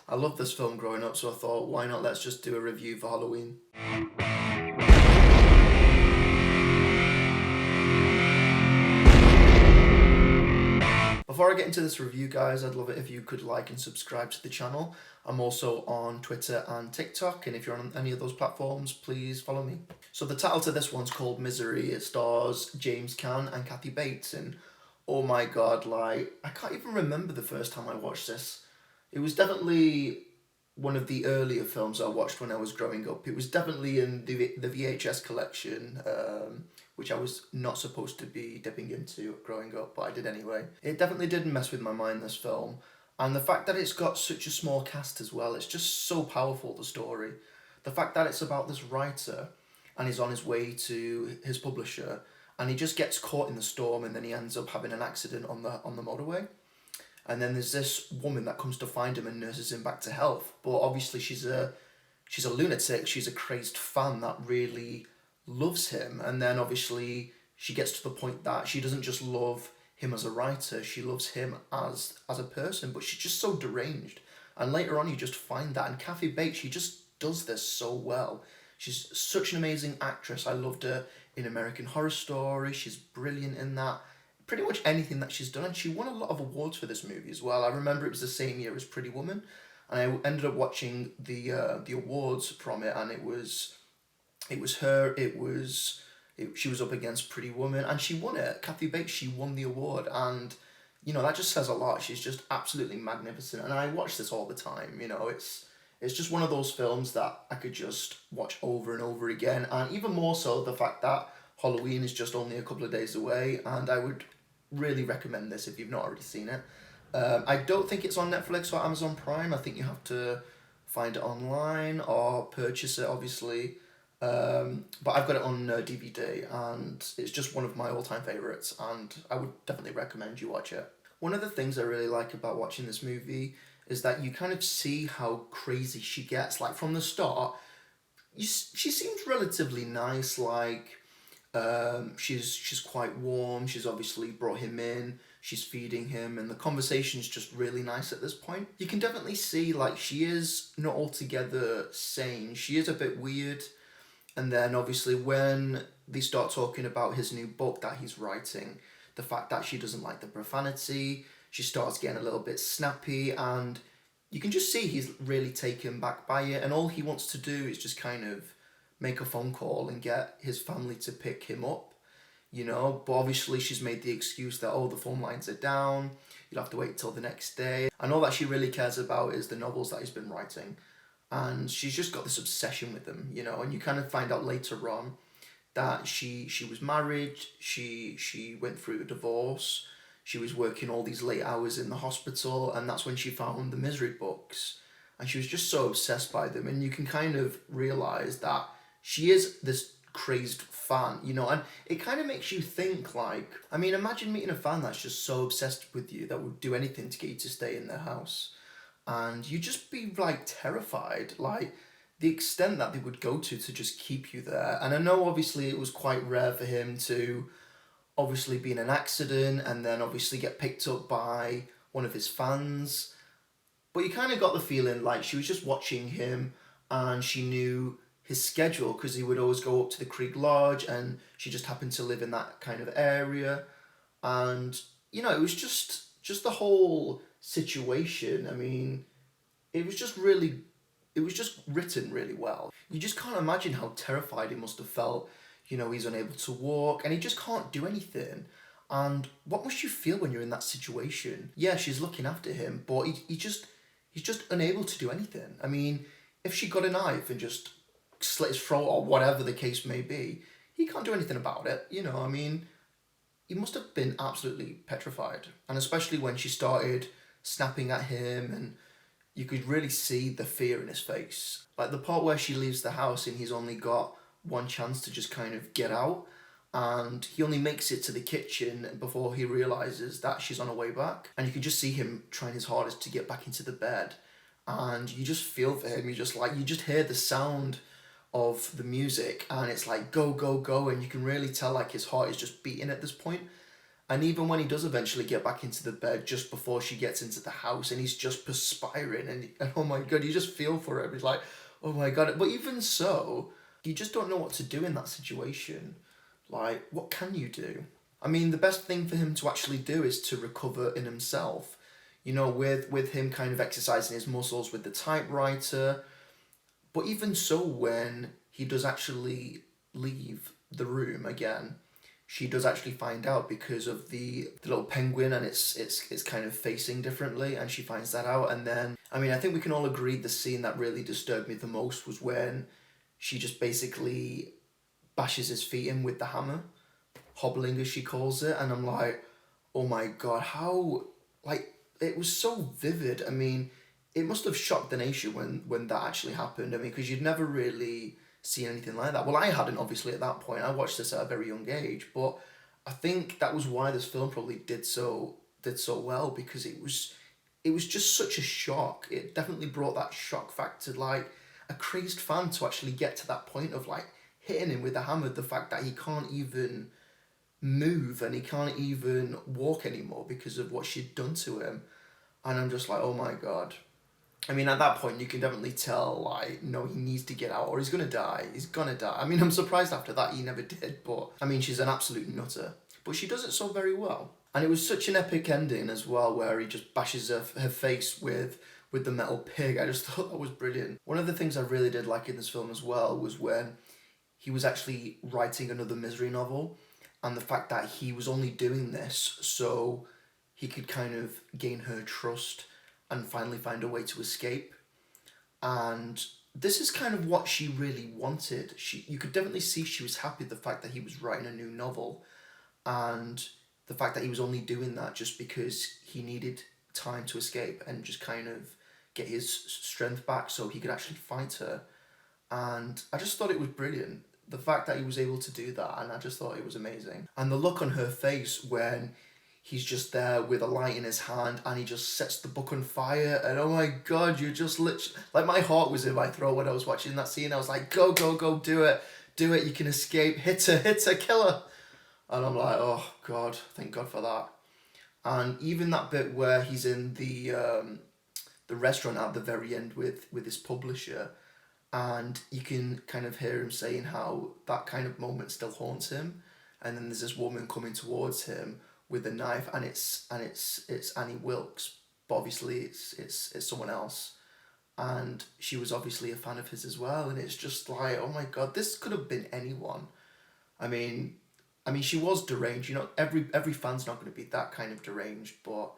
I loved this film growing up, so I thought, why not let's just do a review for Halloween. Before I get into this review, guys, I'd love it if you could like and subscribe to the channel. I'm also on Twitter and TikTok, and if you're on any of those platforms, please follow me. So the title to this one's called Misery. It stars James Caan and Kathy Bates, and oh my god, like, I can't even remember the first time I watched this. It was definitely one of the earlier films I watched when I was growing up. It was definitely in the VHS collection, which I was not supposed to be dipping into growing up, but I did anyway. It definitely did mess with my mind, this film. And the fact that it's got such a small cast as well, it's just so powerful, the story. The fact that it's about this writer and he's on his way to his publisher and he just gets caught in the storm and then he ends up having an accident on the motorway. And then there's this woman that comes to find him and nurses him back to health. But obviously she's a lunatic, she's a crazed fan that really loves him. And then obviously she gets to the point that she doesn't just love him as a writer, she loves him as a person, but she's just so deranged. And later on you just find that. And Kathy Bates, she just does this so well. She's such an amazing actress. I loved her in American Horror Story. She's brilliant in that. Pretty much anything that she's done, and she won a lot of awards for this movie as well. I remember it was the same year as Pretty Woman, and I ended up watching the awards from it, and it was her. She was up against Pretty Woman, and she won it. Kathy Bates, she won the award, and you know that just says a lot. She's just absolutely magnificent, and I watch this all the time. You know, it's just one of those films that I could just watch over and over again, and even more so the fact that Halloween is just only a couple of days away, and I would really recommend this if you've not already seen it. I don't think it's on Netflix or Amazon Prime. I think you have to find it online or purchase it, obviously. But I've got it on DVD, and it's just one of my all-time favourites, and I would definitely recommend you watch it. One of the things I really like about watching this movie is that you kind of see how crazy she gets. Like, from the start, she seems relatively nice, like, she's quite warm. She's obviously brought him in. She's feeding him, and the conversation's just really nice at this point. You can definitely see like she is not altogether sane. She is a bit weird. And then obviously when they start talking about his new book that he's writing, the fact that she doesn't like the profanity, she starts getting a little bit snappy, and you can just see he's really taken back by it, and all he wants to do is just kind of make a phone call and get his family to pick him up, you know. But obviously she's made the excuse that, oh, the phone lines are down, you'll have to wait till the next day. And all that she really cares about is the novels that he's been writing. And she's just got this obsession with them, you know. And you kind of find out later on that she was married, she went through a divorce, she was working all these late hours in the hospital, and that's when she found the Misery books. And she was just so obsessed by them, and you can kind of realise that she is this crazed fan, you know, and it kind of makes you think, like, I mean, imagine meeting a fan that's just so obsessed with you that would do anything to get you to stay in their house. And you'd just be, like, terrified, like, the extent that they would go to just keep you there. And I know, obviously, it was quite rare for him to obviously be in an accident and then obviously get picked up by one of his fans. But you kind of got the feeling like she was just watching him and she knew his schedule because he would always go up to the Creek Lodge, and she just happened to live in that kind of area. And, you know, it was just the whole situation. I mean, it was just written really well. You just can't imagine how terrified he must have felt. You know, he's unable to walk and he just can't do anything. And what must you feel when you're in that situation? Yeah, she's looking after him, but he's just unable to do anything. I mean, if she got a knife and just slit his throat or whatever the case may be, he can't do anything about it. You know, I mean, he must have been absolutely petrified. And especially when she started snapping at him, and you could really see the fear in his face. Like the part where she leaves the house and he's only got one chance to just kind of get out, and he only makes it to the kitchen before he realises that she's on her way back. And you can just see him trying his hardest to get back into the bed. And you just feel for him. You just hear the sound of the music, and it's like, go, go, go. And you can really tell like his heart is just beating at this point. And even when he does eventually get back into the bed just before she gets into the house and he's just perspiring and oh my God, you just feel for him. He's like, oh my God. But even so, you just don't know what to do in that situation. Like, what can you do? I mean, the best thing for him to actually do is to recover in himself. You know, with him kind of exercising his muscles with the typewriter. But even so, when he does actually leave the room again, she does actually find out because of the little penguin, and it's kind of facing differently, and she finds that out. And then, I mean, I think we can all agree the scene that really disturbed me the most was when she just basically bashes his feet in with the hammer, hobbling as she calls it, and I'm like, oh my God, how, like, it was so vivid. I mean, it must have shocked the nation when that actually happened. I mean, because you'd never really seen anything like that. Well, I hadn't, obviously, at that point. I watched this at a very young age, but I think that was why this film probably did so well, because it was just such a shock. It definitely brought that shock factor, like a crazed fan to actually get to that point of like hitting him with a hammer. The fact that he can't even move and he can't even walk anymore because of what she'd done to him, and I'm just like, oh my God. I mean, at that point, you can definitely tell, like, no, he needs to get out or he's gonna die. He's gonna die. I mean, I'm surprised after that he never did, but I mean, she's an absolute nutter. But she does it so very well. And it was such an epic ending as well, where he just bashes her face with the metal pig. I just thought that was brilliant. One of the things I really did like in this film as well was when he was actually writing another misery novel, and the fact that he was only doing this so he could kind of gain her trust and finally find a way to escape. And this is kind of what she really wanted. You could definitely see she was happy the fact that he was writing a new novel, and the fact that he was only doing that just because he needed time to escape and just kind of get his strength back so he could actually fight her. And I just thought it was brilliant. The fact that he was able to do that, and I just thought it was amazing. And the look on her face when he's just there with a light in his hand and he just sets the book on fire, and oh my God, you just literally, like, my heart was in my throat when I was watching that scene. I was like, go, go, go, do it, you can escape, hit her, kill her. And I'm like, oh God, thank God for that. And even that bit where he's in the restaurant at the very end with his publisher, and you can kind of hear him saying how that kind of moment still haunts him. And then there's this woman coming towards him with a knife, and it's Annie Wilkes, but obviously it's someone else, and she was obviously a fan of his as well. And it's just like, oh my God, this could have been anyone. I mean, she was deranged. You know, every fan's not going to be that kind of deranged, but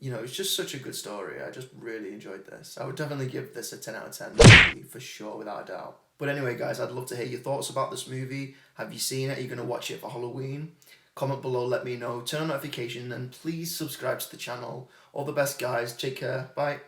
you know, it's just such a good story. I just really enjoyed this. I would definitely give this a 10 out of 10 movie, for sure, without a doubt. But anyway, guys, I'd love to hear your thoughts about this movie. Have you seen it? Are you going to watch it for Halloween? Comment below, let me know. Turn on notifications, and please subscribe to the channel. All the best, guys. Take care. Bye.